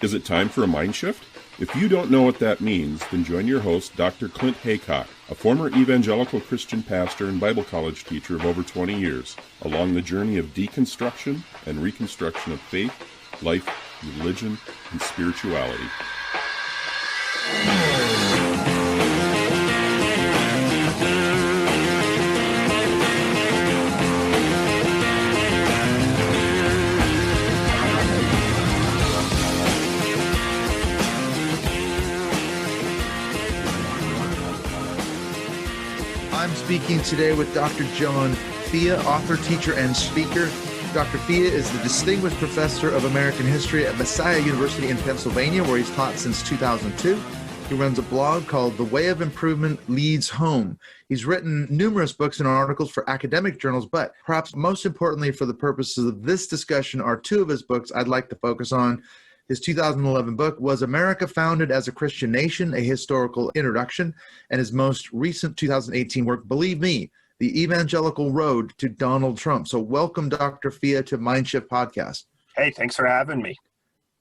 Is it time for a mind shift? If you don't know what that means, then join your host, Dr. Clint Haycock, a former evangelical Christian pastor and Bible college teacher of over 20 years, along the journey of deconstruction and reconstruction of faith, life, religion, and spirituality. I'm speaking today with Dr. John Fea, author, teacher, and speaker. Dr. Fea is the Distinguished Professor of American History at Messiah University in Pennsylvania, where he's taught since 2002. He runs a blog called The Way of Improvement Leads Home. He's written numerous books and articles for academic journals, but perhaps most importantly for the purposes of this discussion are two of his books I'd like to focus on. His 2011 book was America Founded as a Christian Nation, A Historical Introduction, and his most recent 2018 work, Believe Me, The Evangelical Road to Donald Trump. So welcome, Dr. Fea, to Mindshift Podcast. Hey, thanks for having me.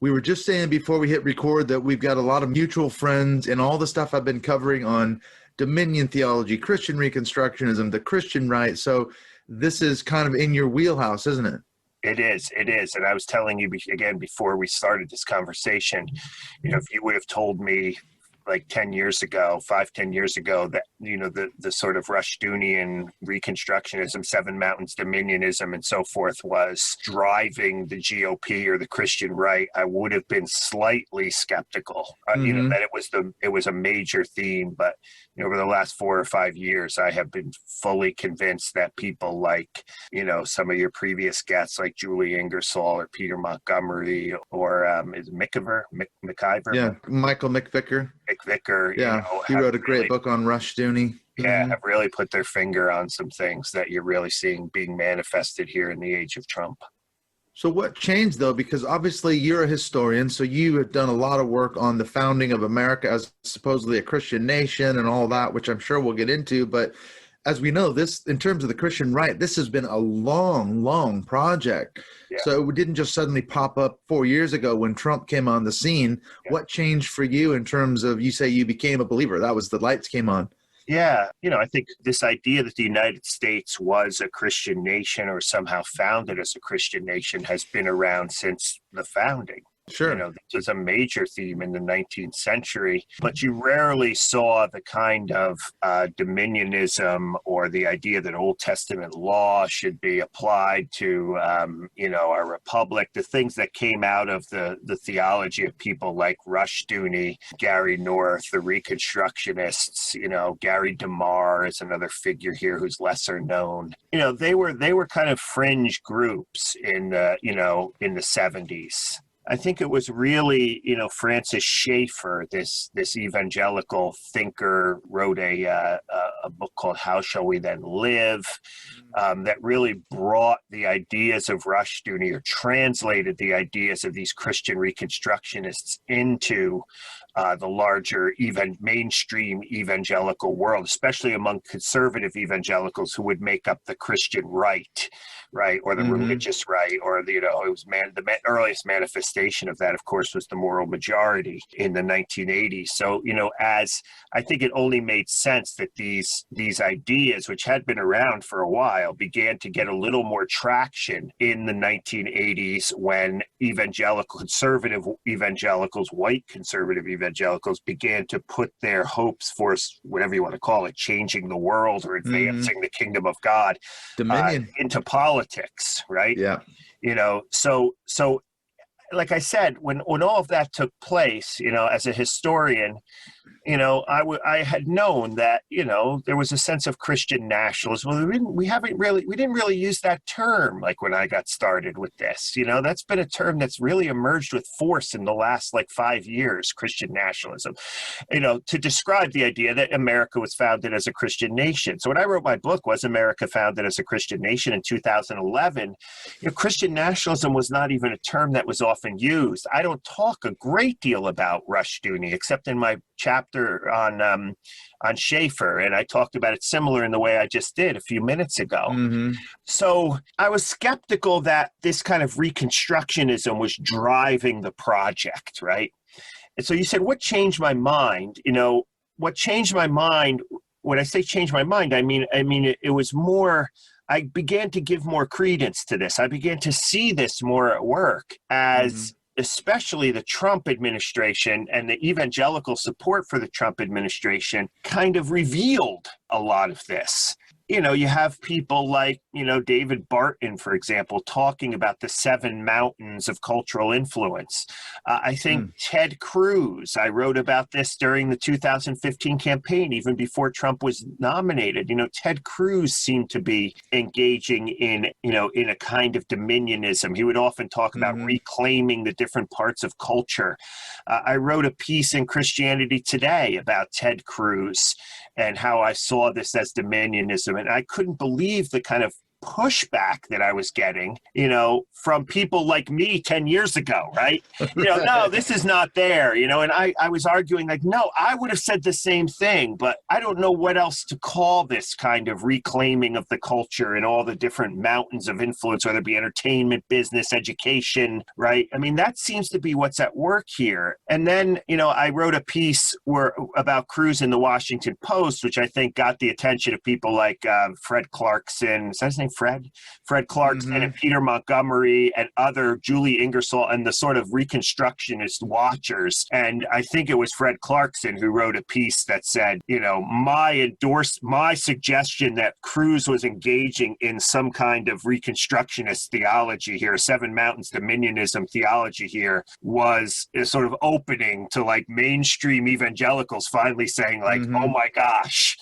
We were just saying before we hit record that we've got a lot of mutual friends in all the stuff I've been covering on dominion theology, Christian Reconstructionism, the Christian right. So this is kind of in your wheelhouse, isn't it? It is. And I was telling you again before we started this conversation, if you would have told me like 10 years ago, 10 years ago, that, the sort of Rushdunian Reconstructionism, Seven Mountains Dominionism and so forth was driving the GOP or the Christian right, I would have been slightly skeptical, that it was a major theme. But over the last 4 or 5 years, I have been fully convinced that people like, some of your previous guests like Julie Ingersoll or Peter Montgomery or is McIver? Yeah, Michael McVicker. Yeah, he wrote a great book on Rushduni. Yeah, have really put their finger on some things that you're really seeing being manifested here in the age of Trump. So what changed, though? Because obviously you're a historian, so you have done a lot of work on the founding of America as supposedly a Christian nation and all that, which I'm sure we'll get into. But as we know, this, in terms of the Christian right, this has been a long, long project. Yeah. So it didn't just suddenly pop up 4 years ago when Trump came on the scene. Yeah. What changed for you in terms of, you say you became a believer? That was the lights came on. Yeah. I think this idea that the United States was a Christian nation or somehow founded as a Christian nation has been around since the founding. Sure. This was a major theme in the 19th century, but you rarely saw the kind of dominionism or the idea that Old Testament law should be applied to, our republic, the things that came out of the theology of people like Rushduni, Gary North, the Reconstructionists, Gary DeMar is another figure here who's lesser known. They were kind of fringe groups in the 70s. I think it was really, Francis Schaeffer, this evangelical thinker, wrote a book called How Shall We Then Live, that really brought the ideas of Rushduni or translated the ideas of these Christian Reconstructionists into the larger mainstream evangelical world, especially among conservative evangelicals who would make up the Christian right, or the religious right, or it was the earliest manifestation of that, of course, was the moral majority in the 1980s. So, as I think it only made sense that these ideas, which had been around for a while, began to get a little more traction in the 1980s when conservative evangelicals, white conservative evangelicals, began to put their hopes for, whatever you want to call it, changing the world or advancing the kingdom of God into politics, right? Yeah. So like I said, when all of that took place, as a historian, I had known that, there was a sense of Christian nationalism. Well, we didn't really use that term, like when I got started with this. That's been a term that's really emerged with force in the last 5 years, Christian nationalism, to describe the idea that America was founded as a Christian nation. So when I wrote my book, Was America Founded as a Christian Nation, in 2011, Christian nationalism was not even a term that was often used. I don't talk a great deal about Rushduni, except in my chapter chapter on Schaeffer, and I talked about it similar in the way I just did a few minutes ago. Mm-hmm. So I was skeptical that this kind of Reconstructionism was driving the project, right? And so you said, what changed my mind? What changed my mind, when I say change my mind, I mean, it was more, I began to give more credence to this. I began to see this more at work as especially the Trump administration and the evangelical support for the Trump administration kind of revealed a lot of this. You have people like, David Barton, for example, talking about the 7 mountains of cultural influence. I think Ted Cruz, I wrote about this during the 2015 campaign, even before Trump was nominated. Ted Cruz seemed to be engaging in a kind of dominionism. He would often talk about reclaiming the different parts of culture. I wrote a piece in Christianity Today about Ted Cruz and how I saw this as dominionism. And I couldn't believe the kind of pushback that I was getting, from people like me 10 years ago, right? No, this is not there, and I was arguing like, no, I would have said the same thing, but I don't know what else to call this kind of reclaiming of the culture and all the different mountains of influence, whether it be entertainment, business, education, right? I mean, that seems to be what's at work here. And then, I wrote a piece about Cruz in the Washington Post, which I think got the attention of people like Fred Clarkson. Is that his name? Fred Clarkson and Peter Montgomery and other Julie Ingersoll and the sort of Reconstructionist watchers. And I think it was Fred Clarkson who wrote a piece that said, my suggestion that Cruz was engaging in some kind of Reconstructionist theology here, 7 Mountains dominionism theology here, was a sort of opening to like mainstream evangelicals finally saying like, oh my gosh,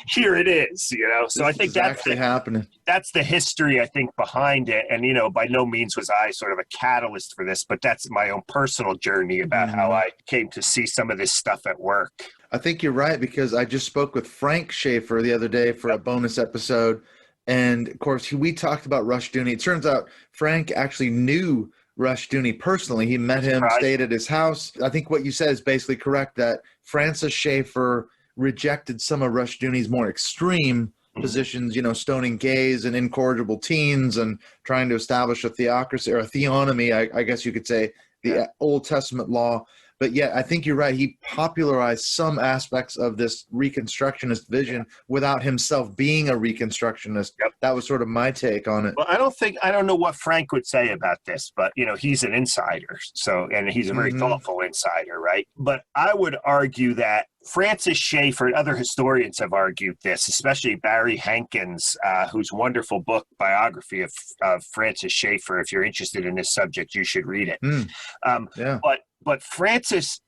here it is, So I think that's happening. That's the history, I think, behind it. And, by no means was I sort of a catalyst for this, but that's my own personal journey about how I came to see some of this stuff at work. I think you're right, because I just spoke with Frank Schaeffer the other day for a bonus episode. And of course, we talked about Rushdoony. It turns out Frank actually knew Rushdoony personally. He met him, stayed at his house. I think what you said is basically correct, that Francis Schaeffer rejected some of Rushdoony's more extreme positions, stoning gays and incorrigible teens and trying to establish a theocracy or a theonomy, I guess you could say, the Old Testament law. But yet, I think you're right. He popularized some aspects of this Reconstructionist vision without himself being a Reconstructionist. That was sort of my take on it. Well, I don't know what Frank would say about this, but, he's an insider. So, and he's a very thoughtful insider, right? But I would argue that Francis Schaeffer and other historians have argued this, especially Barry Hankins, whose wonderful book, biography of Francis Schaeffer. If you're interested in this subject, you should read it. But Francis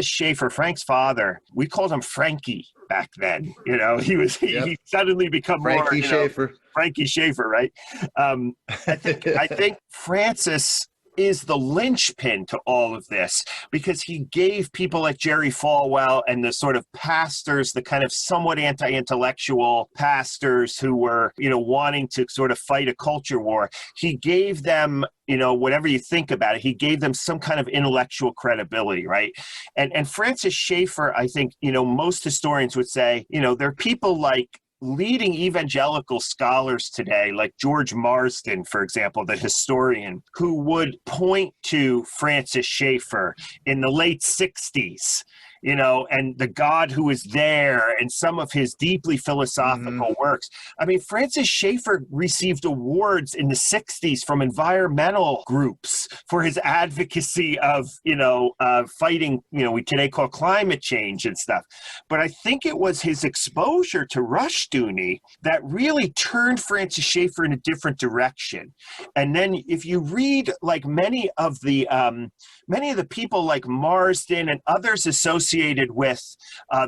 Schaeffer, Frank's father, we called him Frankie back then. He suddenly become Frankie more Schaeffer. Frankie Schaeffer, right? I think Francis is the linchpin to all of this, because he gave people like Jerry Falwell and the sort of pastors, the kind of somewhat anti-intellectual pastors who were, wanting to sort of fight a culture war. He gave them, whatever you think about it, he gave them some kind of intellectual credibility, right? And Francis Schaeffer, I think, most historians would say, there are people like leading evangelical scholars today, like George Marsden, for example, the historian, who would point to Francis Schaeffer in the late 60s, and the God who is there, and some of his deeply philosophical works. I mean, Francis Schaeffer received awards in the 60s from environmental groups for his advocacy of, fighting, we today call climate change and stuff. But I think it was his exposure to Rushdoony that really turned Francis Schaeffer in a different direction. And then if you read like many of the people like Marsden and others associated with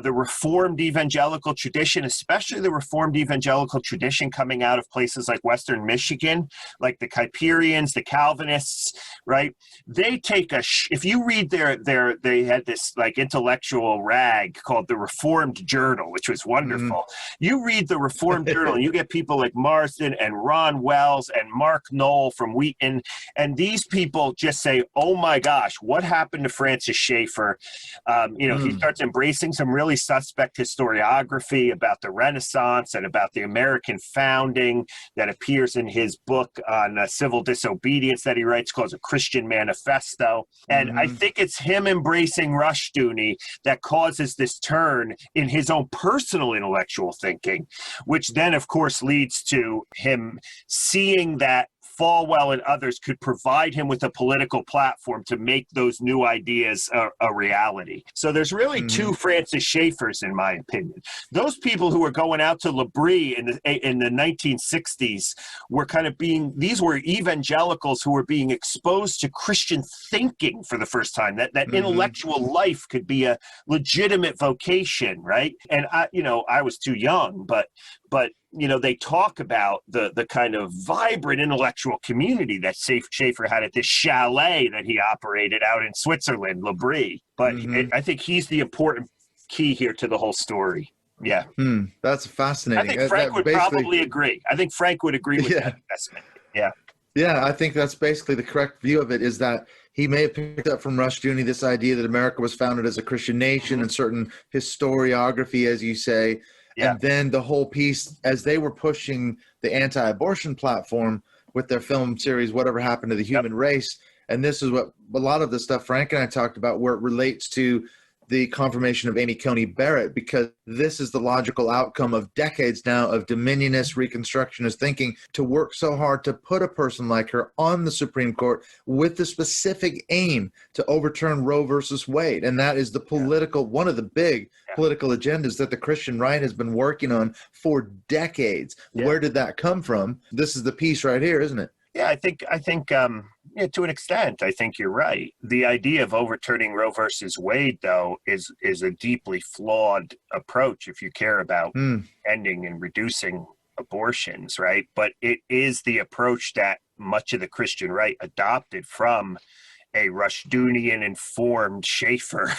the Reformed evangelical tradition, especially the Reformed evangelical tradition coming out of places like Western Michigan, like the Kuyperians, the Calvinists, right? They take if you read they had this like intellectual rag called the Reformed Journal, which was wonderful. You read the Reformed Journal and you get people like Marsden and Ron Wells and Mark Knoll from Wheaton, and these people just say, oh my gosh, what happened to Francis Schaeffer? he starts embracing some really suspect historiography about the Renaissance and about the American founding that appears in his book on civil disobedience that he writes called A Christian Manifesto. And I think it's him embracing Rushdoony that causes this turn in his own personal intellectual thinking, which then, of course, leads to him seeing that Falwell and others could provide him with a political platform to make those new ideas a reality. So there's really two Francis Schaeffers, in my opinion. Those people who were going out to L'Abri in the 1960s were these were evangelicals who were being exposed to Christian thinking for the first time, that intellectual life could be a legitimate vocation, right? And I was too young, but they talk about the kind of vibrant intellectual community that Schaeffer had at this chalet that he operated out in Switzerland, L'Abri. But I think he's the important key here to the whole story. Yeah. That's fascinating. I think Frank would probably agree. I think Frank would agree with that assessment. Yeah. Yeah, I think that's basically the correct view of it, is that he may have picked up from Rushdoony this idea that America was founded as a Christian nation and certain historiography, as you say. Yeah. And then the whole piece, as they were pushing the anti-abortion platform with their film series, Whatever Happened to the Human Race. And this is what a lot of the stuff Frank and I talked about, where it relates to the confirmation of Amy Coney Barrett, because this is the logical outcome of decades now of dominionist, reconstructionist thinking, to work so hard to put a person like her on the Supreme Court with the specific aim to overturn Roe versus Wade. And that is the political, one of the big political agendas that the Christian right has been working on for decades. Where did that come from? This is the piece right here, isn't it? Yeah, I think to an extent, I think you're right. The idea of overturning Roe versus Wade, though, is a deeply flawed approach if you care about ending and reducing abortions, right? But it is the approach that much of the Christian right adopted from a Rushdoonian informed Schaeffer,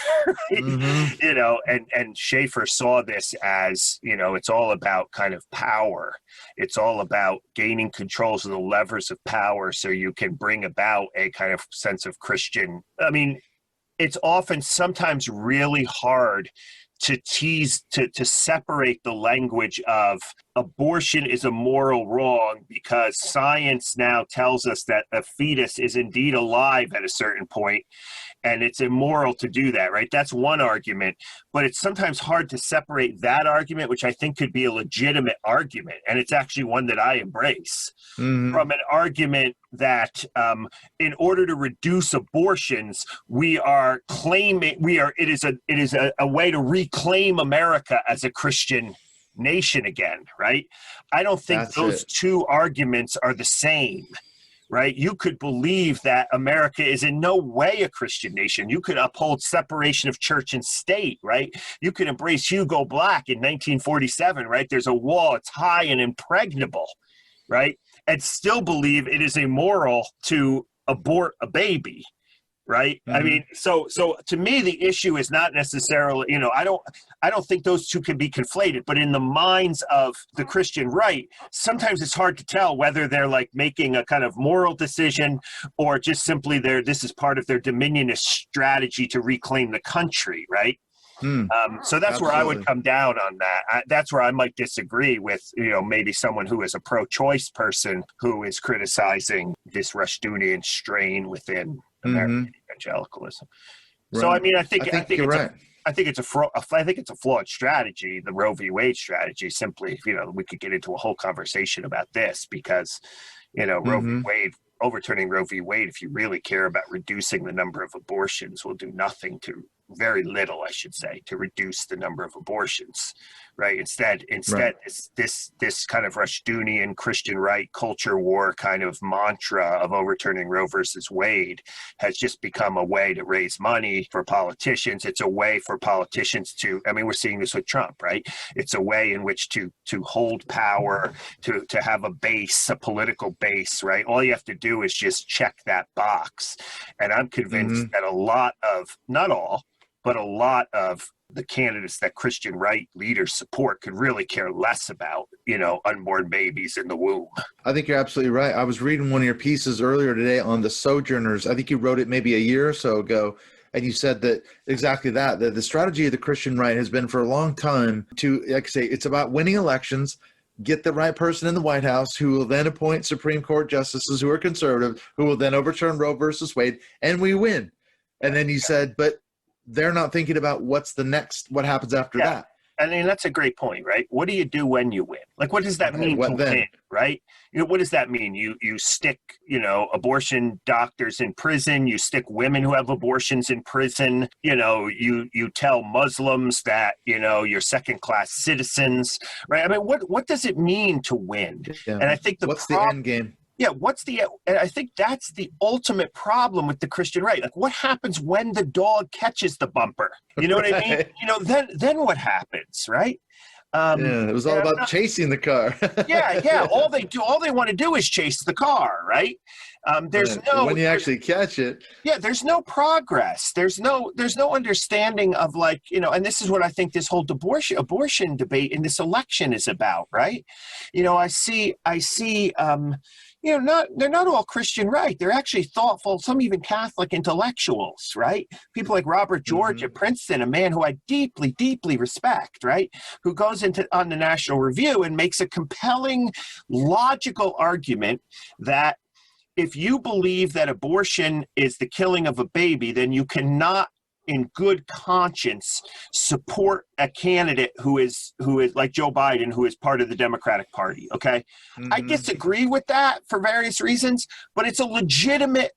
right? And Schaeffer saw this as, it's all about kind of power. It's all about gaining controls of the levers of power so you can bring about a kind of sense of Christian. I mean, it's sometimes really hard to separate the language of abortion is a moral wrong because science now tells us that a fetus is indeed alive at a certain point, and it's immoral to do that, right? That's one argument, but it's sometimes hard to separate that argument, which I think could be a legitimate argument, and it's actually one that I embrace, from an argument that in order to reduce abortions, it is a way to reclaim America as a Christian nation again, right? I don't think those two arguments are the same, right? You could believe that America is in no way a Christian nation. You could uphold separation of church and state, right? You could embrace Hugo Black in 1947, right? There's a wall, it's high and impregnable, right? And still believe it is immoral to abort a baby, right? I mean, so to me, the issue is not necessarily, I don't think those two can be conflated, but in the minds of the Christian right, sometimes it's hard to tell whether they're like making a kind of moral decision or just simply this is part of their dominionist strategy to reclaim the country, right? So that's where I would come down on that. That's where I might disagree with, maybe someone who is a pro-choice person who is criticizing this Rushdoonian strain within American evangelicalism. Right. So I mean, I think it's a flawed strategy, the Roe v. Wade strategy. Simply, we could get into a whole conversation about this because, Roe v. Wade, overturning Roe v. Wade, if you really care about reducing the number of abortions, will do very little, I should say, to reduce the number of abortions, right? Instead, this kind of Rushdoonian Christian right culture war kind of mantra of overturning Roe versus Wade has just become a way to raise money for politicians. It's a way for politicians we're seeing this with Trump, right? It's a way in which to hold power, to have a base, a political base, right? All you have to do is just check that box. And I'm convinced that not all, but a lot of the candidates that Christian right leaders support could really care less about, unborn babies in the womb. I think you're absolutely right. I was reading one of your pieces earlier today on the Sojourners. I think you wrote it maybe a year or so ago. And you said that exactly that the strategy of the Christian right has been for a long time to, like I say, it's about winning elections, get the right person in the White House who will then appoint Supreme Court justices who are conservative, who will then overturn Roe versus Wade, and we win. And then you said, but they're not thinking about what happens after that. I mean, that's a great point, right? What do you do when you win? Like, what does that mean to win, right? What does that mean? You stick, abortion doctors in prison. You stick women who have abortions in prison. You tell Muslims that, you're second-class citizens, right? I mean, what does it mean to win? Yeah. And I think what's the end game? Yeah, and I think that's the ultimate problem with the Christian right. Like, what happens when the dog catches the bumper? You know what I mean? Then what happens, right? It was all about chasing the car. yeah. All they want to do is chase the car, right? When you actually catch it. Yeah, there's no progress. There's no understanding of, like, and this is what I think this whole abortion debate in this election is about, right? I see. They're not all Christian right. They're actually thoughtful, some even Catholic intellectuals, right? People like Robert George at Princeton, a man who I deeply, deeply respect, right? Who goes on the National Review and makes a compelling, logical argument that if you believe that abortion is the killing of a baby, then you cannot in good conscience support a candidate who is like Joe Biden, who is part of the Democratic Party. Okay. I disagree with that for various reasons, but it's a legitimate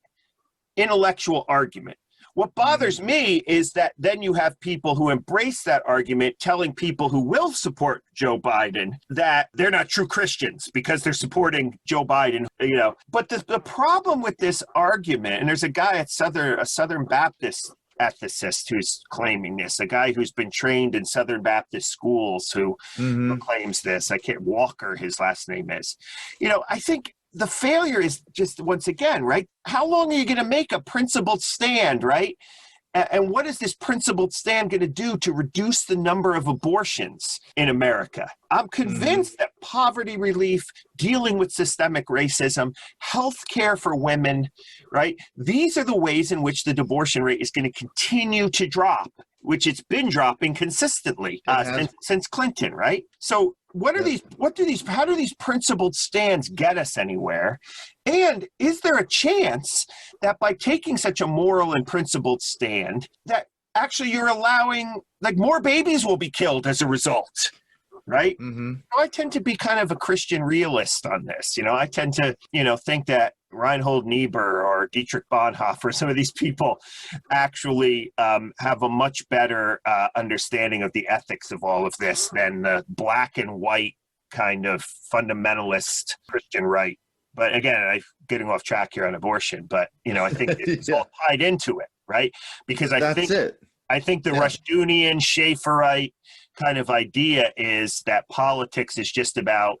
intellectual argument. What bothers me is that then you have people who embrace that argument telling people who will support Joe Biden that they're not true Christians because they're supporting Joe Biden, But the problem with this argument, and there's a guy at a Southern Baptist ethicist who's claiming this, a guy who's been trained in Southern Baptist schools who claims this. Walker, his last name is. I think the failure is just, once again, right? How long are you going to make a principled stand, right? And what is this principled stand going to do to reduce the number of abortions in America? I'm convinced that poverty relief, dealing with systemic racism, health care for women, right? These are the ways in which the abortion rate is going to continue to drop, which it's been dropping consistently since Clinton, right? So how do these principled stands get us anywhere? And is there a chance that by taking such a moral and principled stand, that actually you're allowing, like, more babies will be killed as a result, right? I tend to be kind of a Christian realist on this. I tend to, think that Reinhold Niebuhr or Dietrich Bonhoeffer, some of these people actually have a much better understanding of the ethics of all of this than the black and white kind of fundamentalist Christian right. But again, I'm getting off track here on abortion, but I think it's all tied into it, right? Because I think the Rushdunian, Schaefferite kind of idea is that politics is just about,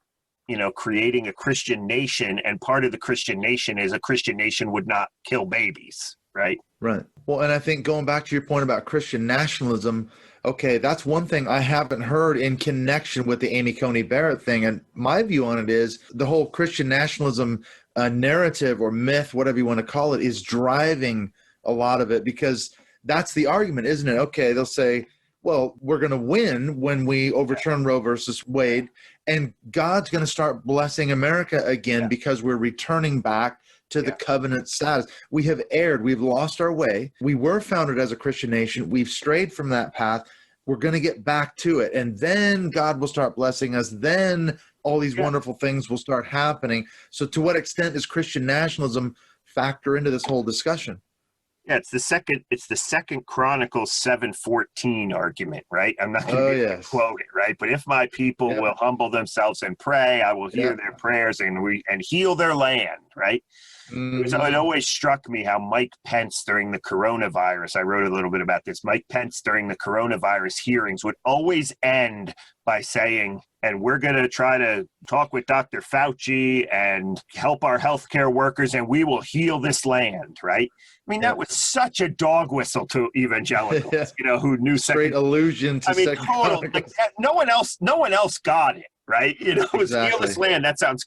creating a Christian nation, and part of the Christian nation is a Christian nation would not kill babies, right? Right. Well, and I think going back to your point about Christian nationalism, okay, that's one thing I haven't heard in connection with the Amy Coney Barrett thing. And my view on it is the whole Christian nationalism narrative or myth, whatever you want to call it, is driving a lot of it, because that's the argument, isn't it? Okay, they'll say, well, we're going to win when we overturn Roe versus Wade, and God's going to start blessing America again because we're returning back to the covenant status. We have erred. We've lost our way. We were founded as a Christian nation. We've strayed from that path. We're going to get back to it. And then God will start blessing us. Then all these wonderful things will start happening. So to what extent does Christian nationalism factor into this whole discussion? Yeah, it's the second Chronicles 7:14 argument, right? I'm not going to quote it, right? But if my people will humble themselves and pray, I will hear their prayers and heal their land, right? So it always struck me how Mike Pence during the coronavirus, I wrote a little bit about this, Mike Pence during the coronavirus hearings would always end by saying, and we're going to try to talk with Dr. Fauci and help our healthcare workers, and we will heal this land, right? I mean, that was such a dog whistle to evangelicals, who knew straight allusion to total. Like, no one else got it, right? It was heal this land. That sounds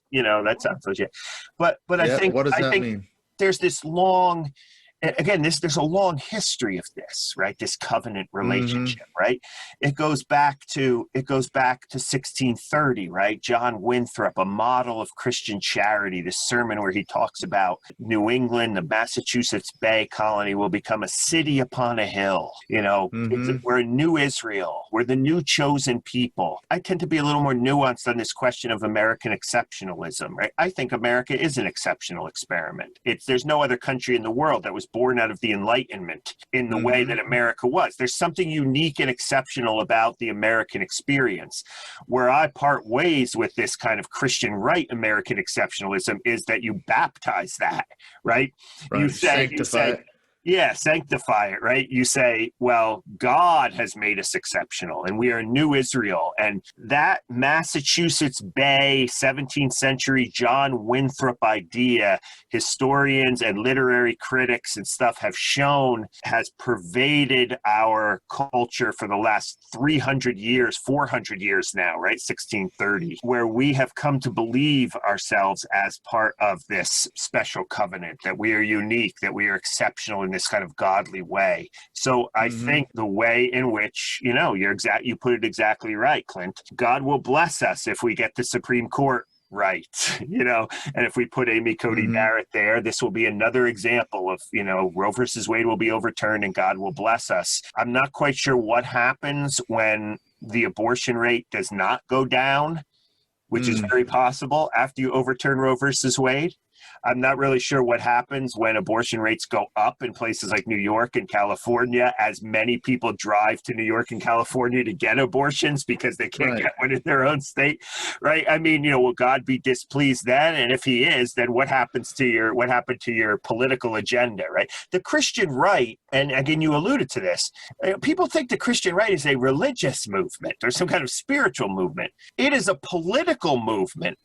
legit. But I think what does that mean? There's this long again, there's a long history of this, right? This covenant relationship, right? It goes back to 1630, right? John Winthrop, a model of Christian charity, this sermon where he talks about New England, the Massachusetts Bay Colony will become a city upon a hill. We're a new Israel. We're the new chosen people. I tend to be a little more nuanced on this question of American exceptionalism, right? I think America is an exceptional experiment. There's no other country in the world that was born out of the Enlightenment in the way that America was. There's something unique and exceptional about the American experience. Where I part ways with this kind of Christian right American exceptionalism is that you baptize that, right? You say, sanctify it, right? You say, well, God has made us exceptional and we are new Israel. And that Massachusetts Bay 17th century John Winthrop idea, historians and literary critics and stuff have shown has pervaded our culture for the last 300 years, 400 years now, right? 1630, where we have come to believe ourselves as part of this special covenant, that we are unique, that we are exceptional in this kind of godly way. So I think the way in which, you put it exactly right, Clint. God will bless us if we get the Supreme Court right, and if we put Amy Coney Barrett there, this will be another example of, Roe versus Wade will be overturned and God will bless us. I'm not quite sure what happens when the abortion rate does not go down, which is very possible after you overturn Roe versus Wade. I'm not really sure what happens when abortion rates go up in places like New York and California, as many people drive to New York and California to get abortions because they can't get one in their own state, right? I mean, will God be displeased then? And if he is, then what happened to your political agenda, right? The Christian right, and again, you alluded to this, people think the Christian right is a religious movement or some kind of spiritual movement. It is a political movement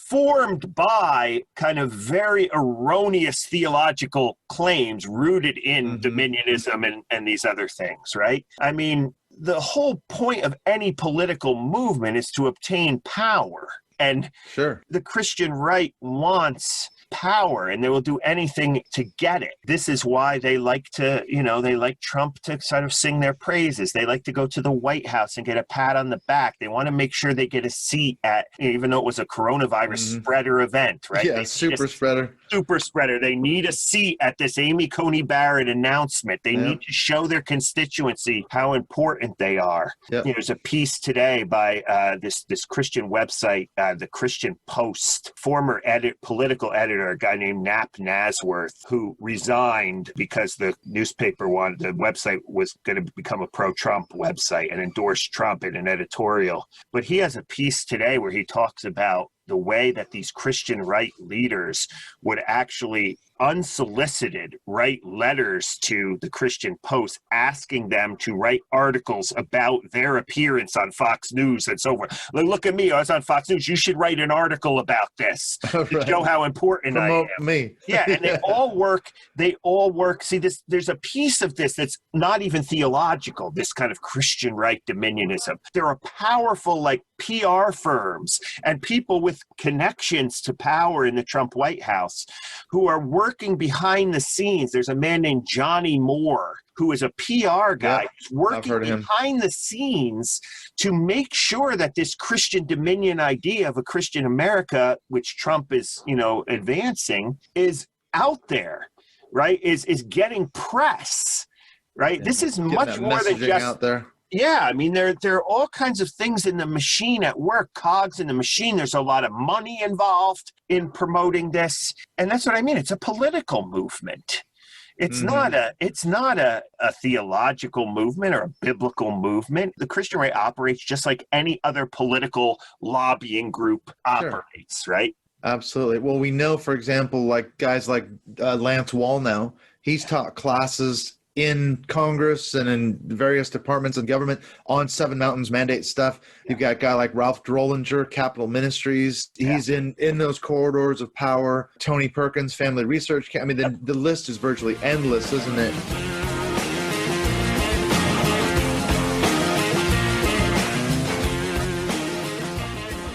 formed by kind of very erroneous theological claims rooted in dominionism and these other things, right? I mean, the whole point of any political movement is to obtain power. And the Christian right wants power, and they will do anything to get it. This is why they like to, they like Trump to sort of sing their praises. They like to go to the White House and get a pat on the back. They want to make sure they get a seat at, even though it was a coronavirus spreader event, right? Yeah, super spreader. They need a seat at this Amy Coney Barrett announcement. They need to show their constituency how important they are. Yep. There's a piece today by this Christian website, the Christian Post, former political editor, a guy named Nap Nasworth, who resigned because the website was going to become a pro-Trump website and endorse Trump in an editorial. But he has a piece today where he talks about the way that these Christian right leaders would actually unsolicited write letters to the Christian Post asking them to write articles about their appearance on Fox News and so forth. Like, look at me, I was on Fox News. You should write an article about this to show how important I am. Me. Yeah, and they all work. See, there's a piece of this that's not even theological, this kind of Christian right dominionism. There are powerful PR firms and people with connections to power in the Trump White House who are working behind the scenes. There's a man named Johnny Moore who is a PR guy, working behind the scenes to make sure that this Christian dominion idea of a Christian America, which Trump is, advancing, is out there, right? Is getting press, right? Yeah, this is much more than just out there. Yeah, I mean, there are all kinds of things in the machine at work, cogs in the machine. There's a lot of money involved in promoting this. And that's what I mean. It's a political movement. It's not a theological movement or a biblical movement. The Christian right operates just like any other political lobbying group operates, right? Absolutely. Well, we know, for example, guys like Lance Wallnau, he's taught classes in Congress and in various departments of government on Seven Mountains Mandate stuff. You've got a guy like Ralph Drollinger, Capital Ministries. He's in those corridors of power. Tony Perkins, Family Research. I mean, the list is virtually endless, isn't it?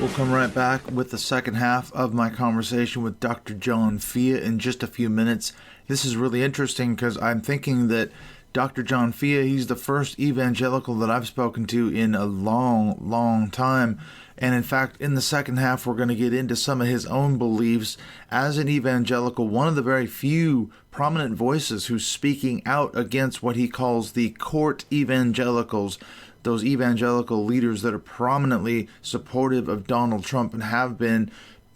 We'll come right back with the second half of my conversation with Dr. John Fea in just a few minutes. This is really interesting because I'm thinking that Dr. John Fea, he's the first evangelical that I've spoken to in a long, long time. And in fact, in the second half, we're going to get into some of his own beliefs as an evangelical, one of the very few prominent voices who's speaking out against what he calls the court evangelicals, those evangelical leaders that are prominently supportive of Donald Trump and have been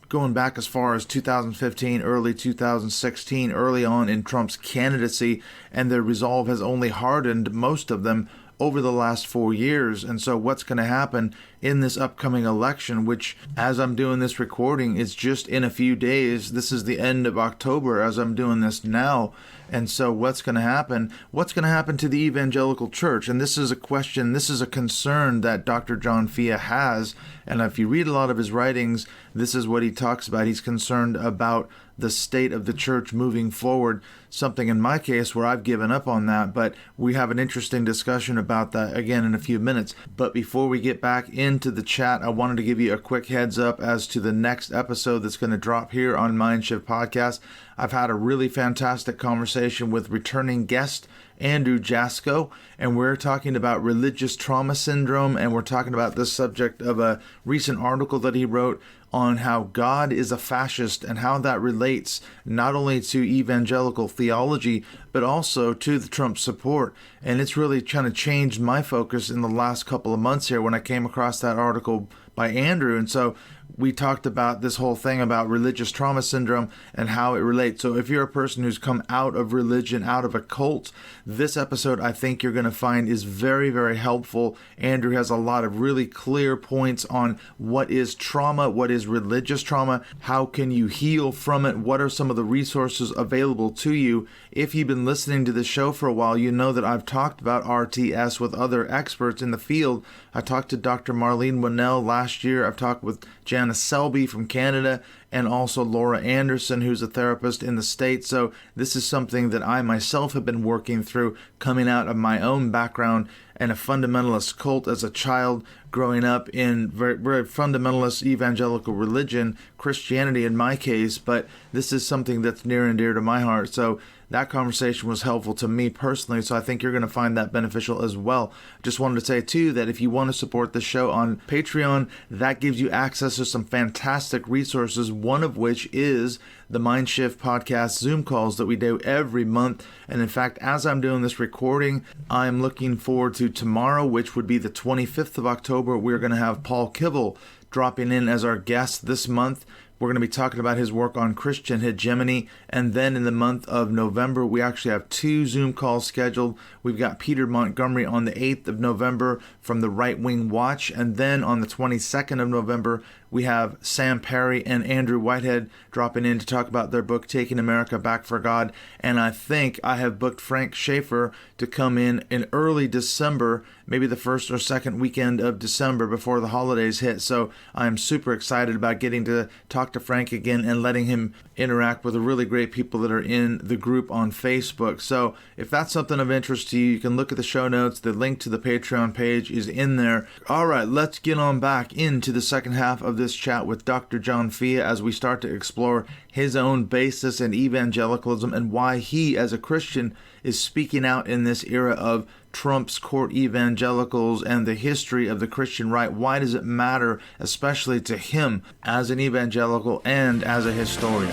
going back as far as 2015, early 2016, early on in Trump's candidacy, and their resolve has only hardened, most of them, over the last 4 years. And so what's going to happen in this upcoming election, which as I'm doing this recording, is just in a few days. This is the end of October as I'm doing this now. And so what's going to happen? What's going to happen to the evangelical church? And this is a question, this is a concern that Dr. John Fea has. And if you read a lot of his writings, this is what he talks about. He's concerned about the state of the church moving forward, something in my case where I've given up on that, but we have an interesting discussion about that again in a few minutes. But before we get back into the chat, I wanted to give you a quick heads up as to the next episode that's going to drop here on Mindshift Podcast. I've had a really fantastic conversation with returning guest Andrew Jasko, and we're talking about religious trauma syndrome, and we're talking about the subject of a recent article that he wrote on how God is a fascist and how that relates not only to evangelical theology, but also to the Trump support. And it's really kind of changed my focus in the last couple of months here when I came across that article by Andrew. And so we talked about this whole thing about religious trauma syndrome and how it relates. So if you're a person who's come out of religion, out of a cult, this episode I think you're going to find is very, very helpful. Andrew has a lot of really clear points on what is trauma, what is religious trauma, how can you heal from it, what are some of the resources available to you. If you've been listening to this show for a while, you know that I've talked about RTS with other experts in the field. I talked to Dr. Marlene Winnell last year. I've talked with Janice Selby from Canada, and also Laura Anderson, who's a therapist in the States. So this is something that I myself have been working through, coming out of my own background and a fundamentalist cult as a child, growing up in very, very fundamentalist evangelical religion, Christianity in my case, but this is something that's near and dear to my heart. So that conversation was helpful to me personally, so I think you're going to find that beneficial as well. Just wanted to say, too, that if you want to support the show on Patreon, that gives you access to some fantastic resources, one of which is the Mindshift Podcast Zoom calls that we do every month. And in fact, as I'm doing this recording, I'm looking forward to tomorrow, which would be the 25th of October. We're going to have Paul Kivel dropping in as our guest this month. We're going to be talking about his work on Christian hegemony. And then in the month of November, we actually have 2 Zoom calls scheduled. We've got Peter Montgomery on the 8th of November from the Right Wing Watch. And then on the 22nd of November, we have Sam Perry and Andrew Whitehead dropping in to talk about their book, Taking America Back for God. And I think I have booked Frank Schaeffer to come in early December, maybe the first or second weekend of December before the holidays hit. So I'm super excited about getting to talk to Frank again and letting him interact with the really great people that are in the group on Facebook. So if that's something of interest to you, you can look at the show notes. The link to the Patreon page is in there. All right, let's get on back into the second half of this chat with Dr. John Fea as we start to explore his own basis in evangelicalism and why he, as a Christian, is speaking out in this era of Trump's court evangelicals and the history of the Christian right. Why does it matter, especially to him as an evangelical and as a historian?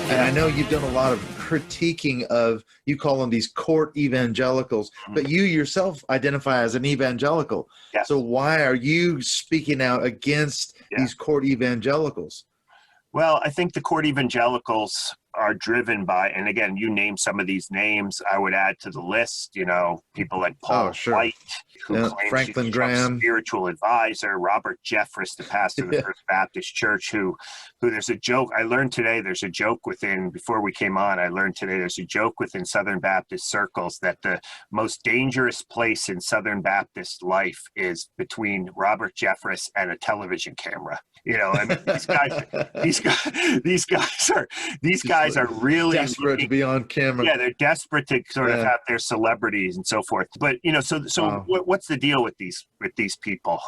And I know you've done a lot of critiquing of, you call them these court evangelicals, but you yourself identify as an evangelical. Yes. So why are you speaking out against these court evangelicals? Well, I think the court evangelicals are driven by, and again, you name some of these names, I would add to the list, people like Paul White, who claims Franklin she's Trump's Graham, spiritual advisor, Robert Jeffress, the pastor of the First Baptist Church, who there's a joke. I learned today there's a joke before we came on, I learned today there's a joke within Southern Baptist circles that the most dangerous place in Southern Baptist life is between Robert Jeffress and a television camera. I mean, these guys are really desperate to be on camera. Yeah, they're desperate to sort of have their celebrities and so forth. But so what's the deal with these people?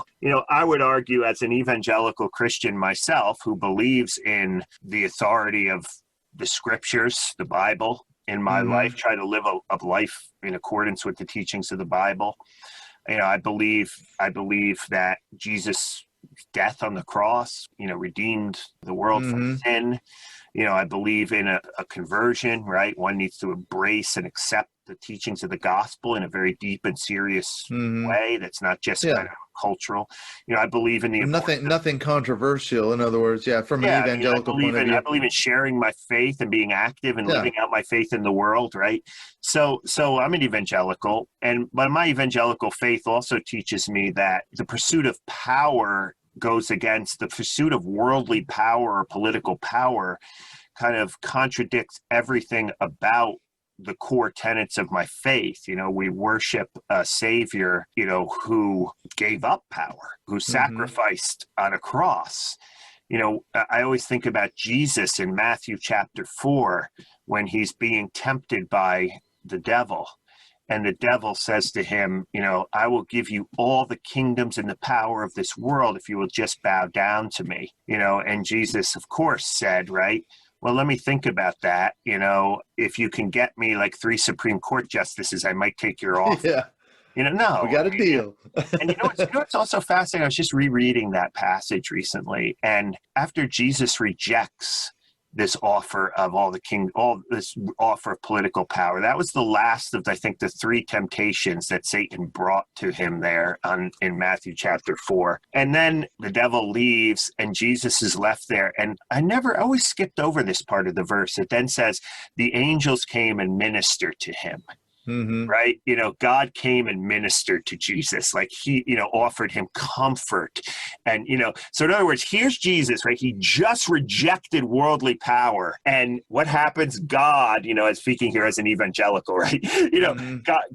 I would argue, as an evangelical Christian myself, who believes in the authority of the scriptures, the Bible, in my life, try to live a life in accordance with the teachings of the Bible. I believe that Jesus' death on the cross, redeemed the world from sin. I believe in a conversion, right? One needs to embrace and accept the teachings of the gospel in a very deep and serious way. That's not just kind of cultural. I believe in the nothing controversial. In other words, from an evangelical point of view, I believe in sharing my faith and being active and living out my faith in the world, right? So I'm an evangelical, but my evangelical faith also teaches me that the pursuit of power goes against the pursuit of worldly power or political power, kind of contradicts everything about the core tenets of my faith. We worship a Savior, who gave up power, who sacrificed on a cross. I always think about Jesus in Matthew chapter 4, when he's being tempted by the devil. And the devil says to him, I will give you all the kingdoms and the power of this world if you will just bow down to me. And Jesus, of course, said, right, well, let me think about that. If you can get me like 3 Supreme Court justices, I might take your offer. No. We got a deal. And what's also fascinating, I was just rereading that passage recently. And after Jesus rejects this offer of all this offer of political power, that was the last of, I think, the 3 temptations that Satan brought to him there in Matthew chapter 4. And then the devil leaves and Jesus is left there. And I always skipped over this part of the verse. It then says, the angels came and ministered to him. Right? God came and ministered to Jesus, like he, offered him comfort. And, so in other words, here's Jesus, right? He just rejected worldly power. And what happens? God, speaking here as an evangelical, right?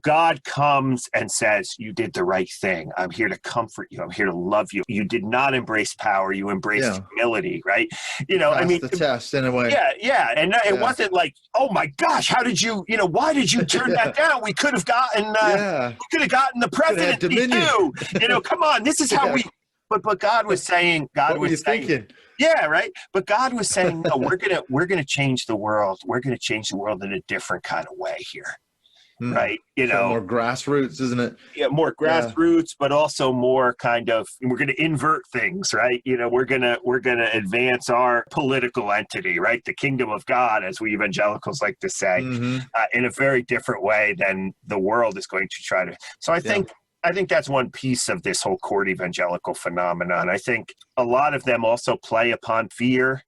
God comes and says, you did the right thing. I'm here to comfort you. I'm here to love you. You did not embrace power. You embraced humility, right? The test in a way. Yeah. And it wasn't like, oh my gosh, how did you, why did you turn that down? We could have gotten, the presidency too. Come on, this is how we. But God was saying, thinking? Yeah, right. But God was saying, no, we're gonna change the world. We're gonna change the world in a different kind of way here. Right. More grassroots, isn't it? Yeah. More grassroots, but also more kind of, we're going to invert things, right? We're going to advance our political entity, right? The kingdom of God, as we evangelicals like to say, in a very different way than the world is going to try to. So I think that's one piece of this whole court evangelical phenomenon. I think a lot of them also play upon fear.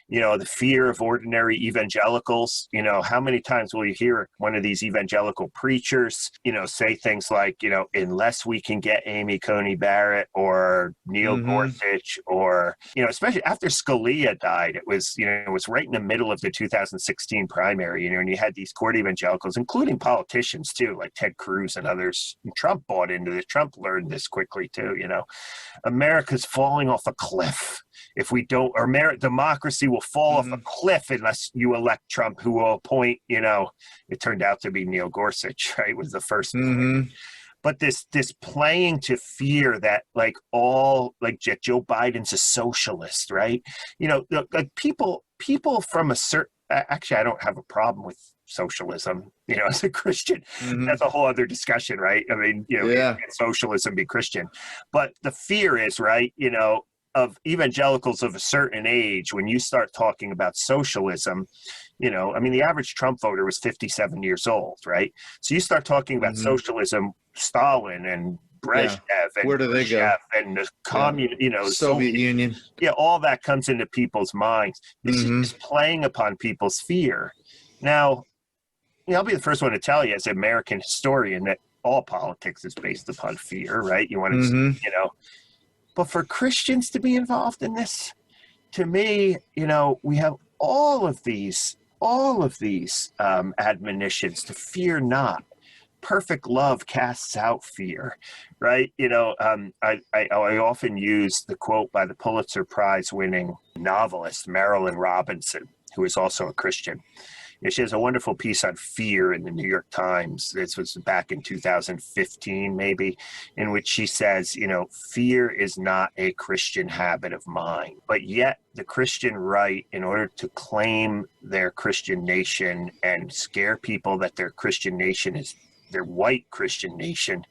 The fear of ordinary evangelicals. How many times will you hear one of these evangelical preachers, say things like, unless we can get Amy Coney Barrett or Neil Gorsuch, or, especially after Scalia died, it was right in the middle of the 2016 primary, and you had these court evangelicals, including politicians too, like Ted Cruz and others. And Trump bought into this. Trump learned this quickly too. America's falling off a cliff. If we don't, our democracy will fall off a cliff unless you elect Trump, who will appoint, it turned out to be Neil Gorsuch, right, was the first. But this playing to fear that Joe Biden's a socialist, right? Like people from a certain, actually, I don't have a problem with socialism, as a Christian. That's a whole other discussion, right? I mean, socialism, be Christian. But the fear is, right, of evangelicals of a certain age, when you start talking about socialism, the average Trump voter was 57 years old, right? So you start talking about socialism, Stalin and Brezhnev and where do they go? And the Soviet Union. Yeah, all that comes into people's minds. This is playing upon people's fear. Now, I'll be the first one to tell you, as an American historian, that all politics is based upon fear, right? You want to, Mhm. but for Christians to be involved in this, to me, we have all of these admonitions to fear not. Perfect love casts out fear, right? I often use the quote by the Pulitzer Prize winning novelist Marilynne Robinson, who is also a Christian. She has a wonderful piece on fear in the New York Times. This was back in 2015, maybe, in which she says, fear is not a Christian habit of mind, but yet the Christian right, in order to claim their Christian nation and scare people that their Christian nation is their white Christian nation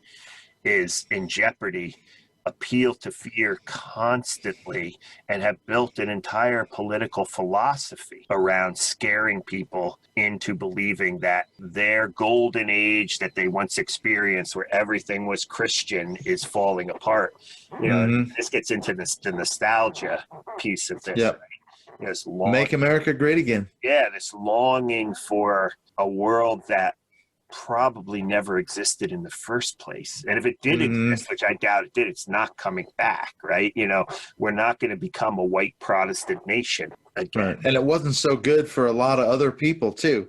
is in jeopardy, appeal to fear constantly and have built an entire political philosophy around scaring people into believing that their golden age that they once experienced, where everything was Christian, is falling apart. This gets into the nostalgia piece of this. Yep. Right? This Make America great again. Yeah, this longing for a world that probably never existed in the first place. And if it did exist, which I doubt it did, it's not coming back, right? We're not going to become a white Protestant nation again. Right. And it wasn't so good for a lot of other people, too.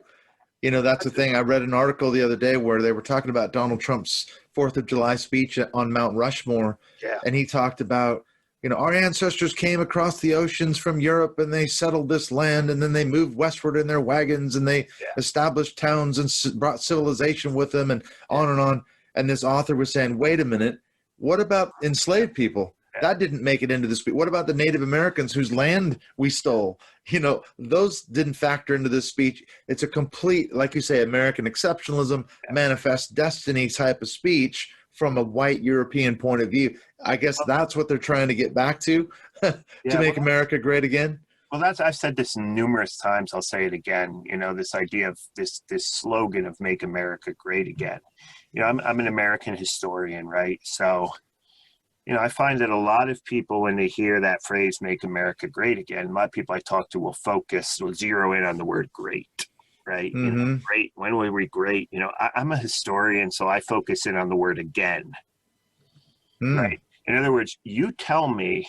That's the thing. I read an article the other day where they were talking about Donald Trump's 4th of July speech on Mount Rushmore. Yeah. And he talked about, our ancestors came across the oceans from Europe and they settled this land, and then they moved westward in their wagons and they established towns and brought civilization with them, and on and on. And this author was saying, wait a minute, what about enslaved people? That didn't make it into the speech. What about the Native Americans whose land we stole? Those didn't factor into this speech. It's a complete, like you say, American exceptionalism, manifest destiny type of speech from a white European point of view. I guess that's what they're trying to get back to make America great again. Well, I've said this numerous times. I'll say it again. This idea of this slogan of "Make America Great Again." I'm an American historian, right? So, I find that a lot of people, when they hear that phrase "Make America Great Again," a lot of people I talk to will zero in on the word "great." Right? Great. When were we great? I'm a historian, so I focus in on the word "again." Right. In other words, you tell me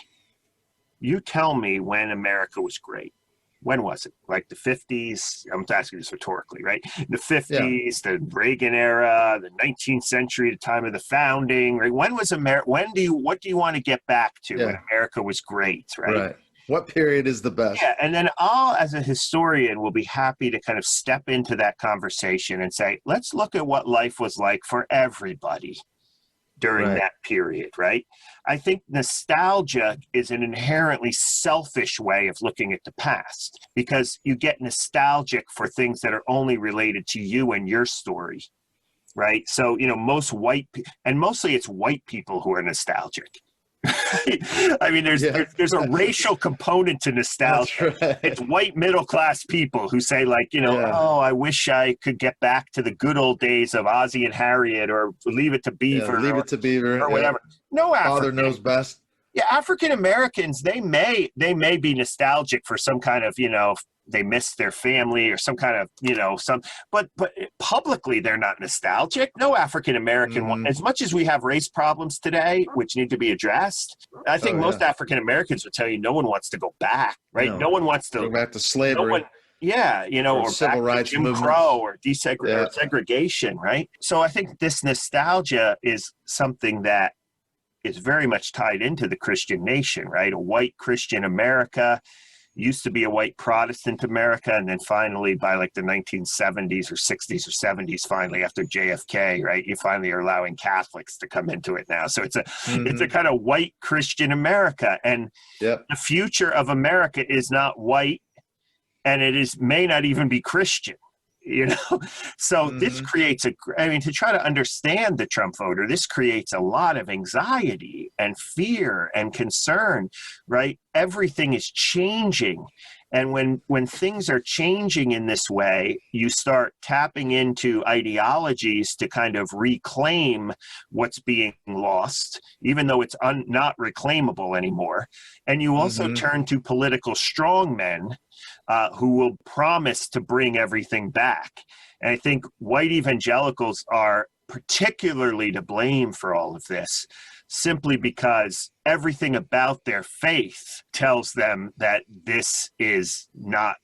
when America was great. When was it? Like the 50s? I'm asking this rhetorically, right? The 50s, the Reagan era, the 19th century, the time of the founding, right? When was America? What do you want to get back to when America was great, right? Right. What period is the best? Yeah, and then I'll, as a historian, will be happy to kind of step into that conversation and say, let's look at what life was like for everybody during that period, right? I think nostalgia is an inherently selfish way of looking at the past, because you get nostalgic for things that are only related to you and your story, right? So, mostly it's white people who are nostalgic. I mean, there's a racial component to nostalgia. Right. It's white middle class people who say, like, oh, I wish I could get back to the good old days of Ozzie and Harriet, or Leave It to Beaver, or whatever. No, Father knows best. Yeah, African Americans, they may be nostalgic for some kind of, they miss their family or some kind of, but publicly they're not nostalgic. No African American, as much as we have race problems today, which need to be addressed, I think most African Americans would tell you no one wants to go back, right? No one wants to go back to slavery. Or civil rights Jim Crow or segregation, right? So I think this nostalgia is something that is very much tied into the Christian nation, right? A white Christian America used to be a white Protestant America, and then finally by like the 1970s or 60s or 70s, finally after JFK, right, you finally are allowing Catholics to come into it now. So it's a kind of white Christian America, and the future of America is not white, and may not even be Christian. So this creates to try to understand the Trump voter, this creates a lot of anxiety and fear and concern, right? Everything is changing. And when things are changing in this way, you start tapping into ideologies to kind of reclaim what's being lost, even though it's not reclaimable anymore. And you also turn to political strongmen who will promise to bring everything back. And I think white evangelicals are particularly to blame for all of this, simply because everything about their faith tells them that this is not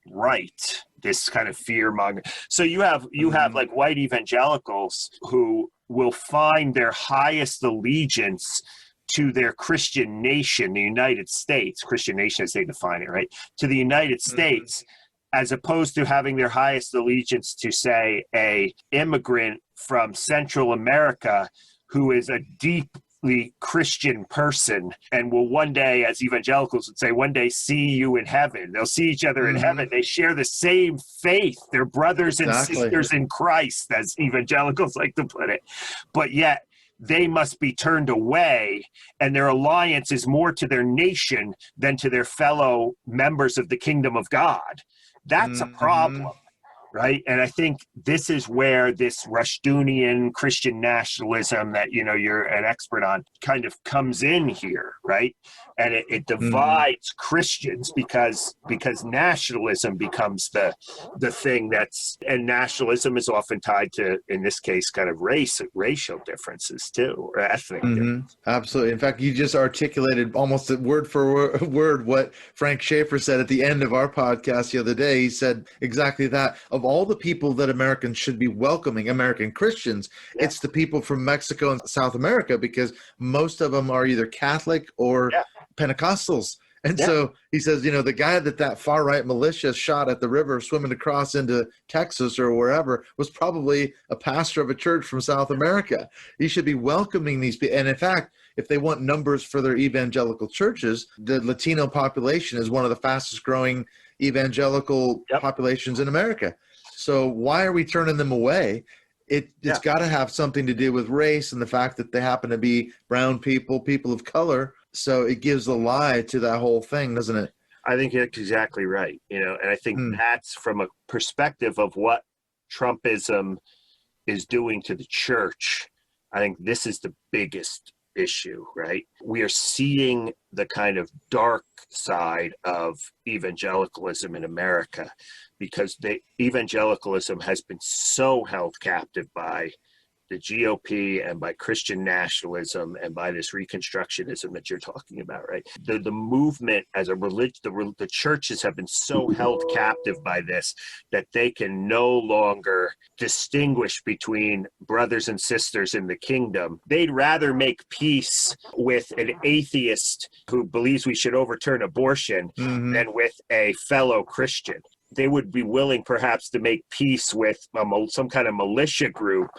right, this kind of fear monger. So you have like white evangelicals who will find their highest allegiance to their Christian nation, the United States, Christian nation as they define it, right? To the United States, as opposed to having their highest allegiance to, say, a immigrant from Central America who is a deeply Christian person and will one day, as evangelicals would say, one day see you in heaven. They'll see each other in heaven. They share the same faith. They're brothers and sisters in Christ, as evangelicals like to put it. But yet, they must be turned away, and their alliance is more to their nation than to their fellow members of the kingdom of God. That's a problem, right? And I think this is where this Rushdunian Christian nationalism that, you know, you're an expert on kind of comes in here, right? And it divides Christians because nationalism becomes the thing and nationalism is often tied to, in this case, kind of racial differences too, or ethnic differences. Absolutely. In fact, you just articulated almost word for word what Frank Schaeffer said at the end of our podcast the other day. He said exactly that. Of all the people that Americans should be welcoming, American Christians, it's the people from Mexico and South America, because most of them are either Catholic or Pentecostals. And so he says, you know, the guy that far right militia shot at the river swimming across into Texas or wherever was probably a pastor of a church from South America. He should be welcoming these people. And in fact, if they want numbers for their evangelical churches, the Latino population is one of the fastest growing evangelical populations in America. So why are we turning them away? It's got to have something to do with race and the fact that they happen to be brown people, people of color. So it gives a lie to that whole thing, doesn't it? I think that's exactly right. You know, and I think that's from a perspective of what Trumpism is doing to the church. I think this is the biggest issue, right? We are seeing the kind of dark side of evangelicalism in America, because evangelicalism has been so held captive by the GOP and by Christian nationalism and by this reconstructionism that you're talking about, right? The movement as a religion, the churches have been so held captive by this that they can no longer distinguish between brothers and sisters in the kingdom. They'd rather make peace with an atheist who believes we should overturn abortion than with a fellow Christian. They would be willing perhaps to make peace with some kind of militia group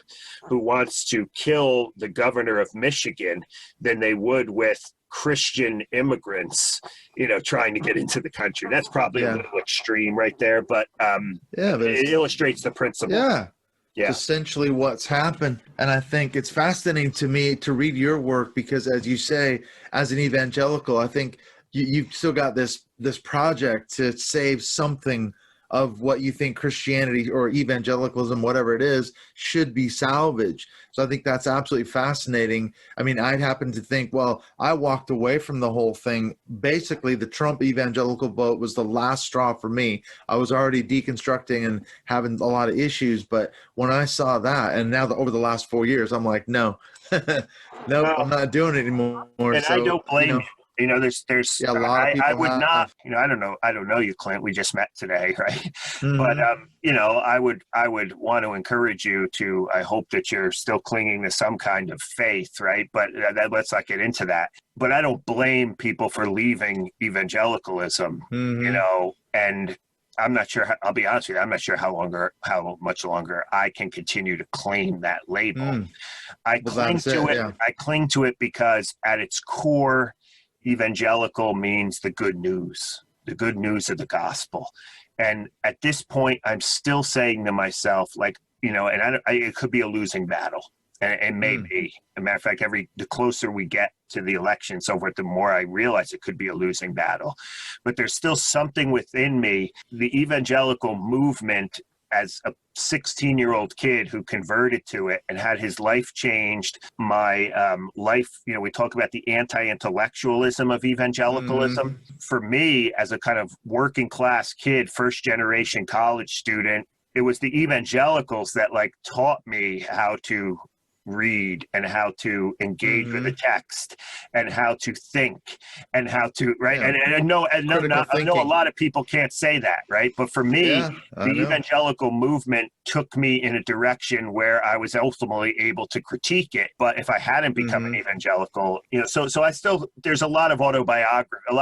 who wants to kill the governor of Michigan than they would with Christian immigrants, you know, trying to get into the country. That's probably a little extreme right there, but it illustrates the principle. Yeah. It's essentially what's happened. And I think it's fascinating to me to read your work because, as you say, as an evangelical, I think you've still got this project to save something of what you think Christianity or evangelicalism, whatever it is, should be salvaged. So I think that's absolutely fascinating. I mean, I'd happen to think, well, I walked away from the whole thing. Basically, the Trump evangelical vote was the last straw for me. I was already deconstructing and having a lot of issues. But when I saw that, and now over the last 4 years, I'm like, no, I'm not doing it anymore. And I don't blame you. You know, there's a lot of people I would not, you know, I don't know you, Clint. We just met today, right? But you know, I would want to encourage you to. I hope that you're still clinging to some kind of faith, right? But let's not get into that. But I don't blame people for leaving evangelicalism, you know, and I'm not sure. I'll be honest with you. I'm not sure how much longer I can continue to claim that label. I cling to it. Yeah. I cling to it because at its core, evangelical means the good news of the gospel. And at this point, I'm still saying to myself, like, you know, and it could be a losing battle. And maybe, as a matter of fact, the closer we get to the election, so forth, the more I realize it could be a losing battle. But there's still something within me, the evangelical movement, as a 16-year-old kid who converted to it and had his life changed, my life, you know, we talk about the anti-intellectualism of evangelicalism. For me, as a kind of working class kid, first generation college student, it was the evangelicals that like taught me how to read and how to engage with the text and how to think and how to and I know a lot of people can't say that, right? But for me, the evangelical movement took me in a direction where I was ultimately able to critique it. But if I hadn't become an evangelical, so I still, there's a lot of autobiography, a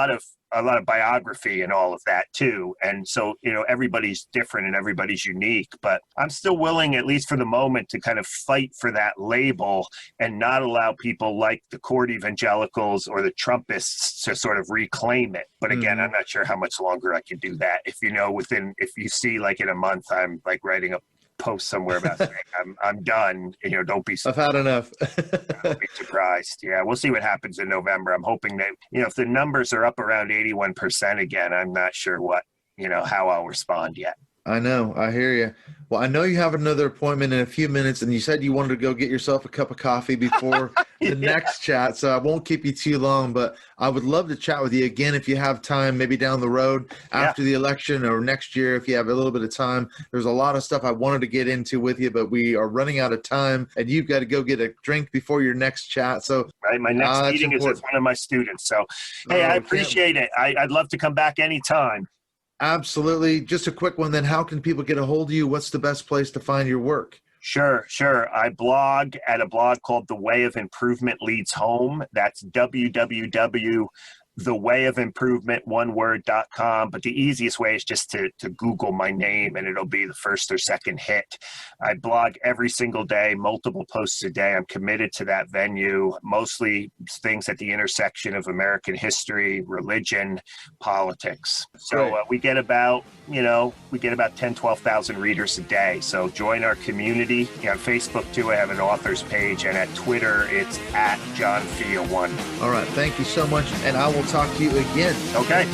lot of biography and all of that too. And so, everybody's different and everybody's unique, but I'm still willing, at least for the moment, to kind of fight for that label and not allow people like the court evangelicals or the Trumpists to sort of reclaim it. But again, I'm not sure how much longer I can do that. If if you see like in a month, I'm like writing a post somewhere about saying I'm done. Don't be surprised. I've had enough. Don't be surprised. Yeah, we'll see what happens in November. I'm hoping that if the numbers are up around 81% again, I'm not sure how I'll respond yet. I know. I hear you. Well, I know you have another appointment in a few minutes, and you said you wanted to go get yourself a cup of coffee before the next chat, so I won't keep you too long, but I would love to chat with you again if you have time, maybe down the road after the election or next year if you have a little bit of time. There's a lot of stuff I wanted to get into with you, but we are running out of time, and you've got to go get a drink before your next chat. So my next meeting is with one of my students. So, hey, I appreciate it. I'd love to come back anytime. Absolutely. Just a quick one then. How can people get a hold of you? What's the best place to find your work? Sure. I blog at a blog called The Way of Improvement Leads Home. That's www.thewayofimprovementoneword.com. But the easiest way is just to Google my name, and it'll be the first or second hit. I blog every single day, multiple posts a day. I'm committed to that venue, mostly things at the intersection of American history, religion, politics. So we get about 10, 12,000 readers a day. So join our community. On Facebook too, I have an authors page, and at Twitter, it's at John Fea 1. All right. Thank you so much. And I will talk to you again. Okay.